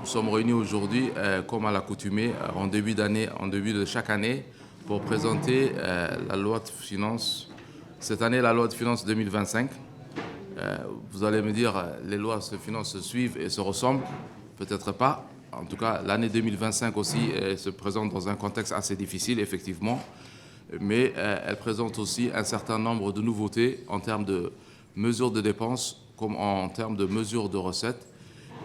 Nous sommes réunis aujourd'hui, comme à l'accoutumée, en début d'année, en début de chaque année, pour présenter la loi de finances. Cette année, la loi de finances 2025. Vous allez me dire, les lois de finances se suivent et se ressemblent? Peut-être pas. En tout cas, l'année 2025 aussi se présente dans un contexte assez difficile, effectivement. Mais elle présente aussi un certain nombre de nouveautés en termes de mesures de dépenses comme en termes de mesures de recettes.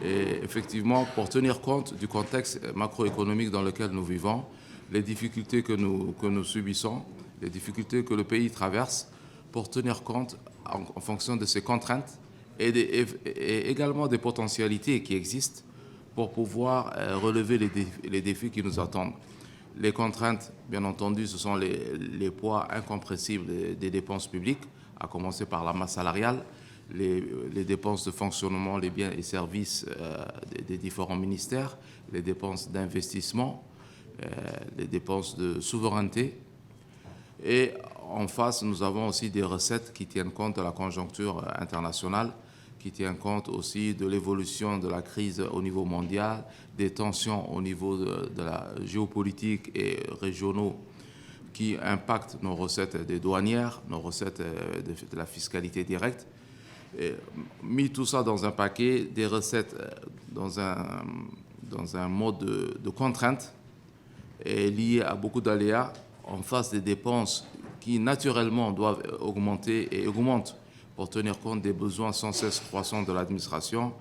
Et effectivement, pour tenir compte du contexte macroéconomique dans lequel nous vivons, les difficultés que nous subissons, les difficultés que le pays traverse, pour tenir compte en fonction de ces contraintes et également des potentialités qui existent pour pouvoir relever les défis qui nous attendent. Les contraintes, bien entendu, ce sont les poids incompressibles des dépenses publiques, à commencer par la masse salariale, les dépenses de fonctionnement, les biens et services des différents ministères, les dépenses d'investissement, les dépenses de souveraineté. Et en face, nous avons aussi des recettes qui tiennent compte de la conjoncture internationale, qui tiennent compte aussi de l'évolution de la crise au niveau mondial, des tensions au niveau de la géopolitique et régionaux qui impactent nos recettes des douanières, nos recettes de la fiscalité directe. Et mis tout ça dans un paquet, des recettes dans un mode de contrainte et lié à beaucoup d'aléas en face des dépenses qui naturellement doivent augmenter et augmentent pour tenir compte des besoins sans cesse croissants de l'administration.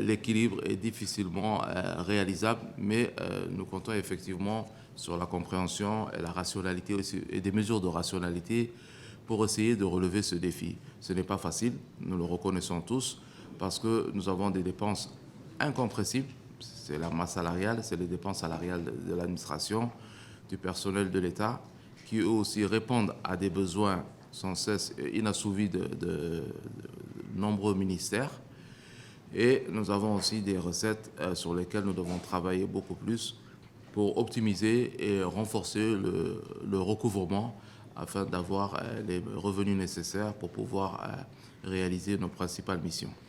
L'équilibre est difficilement réalisable, mais nous comptons effectivement sur la compréhension et la rationalité aussi, et des mesures de rationalité pour essayer de relever ce défi. Ce n'est pas facile, nous le reconnaissons tous, parce que nous avons des dépenses incompressibles. C'est la masse salariale, c'est les dépenses salariales de l'administration, du personnel de l'État, qui eux aussi répondent à des besoins sans cesse inassouvis de nombreux ministères. Et nous avons aussi des recettes sur lesquelles nous devons travailler beaucoup plus pour optimiser et renforcer le recouvrement afin d'avoir les revenus nécessaires pour pouvoir réaliser nos principales missions.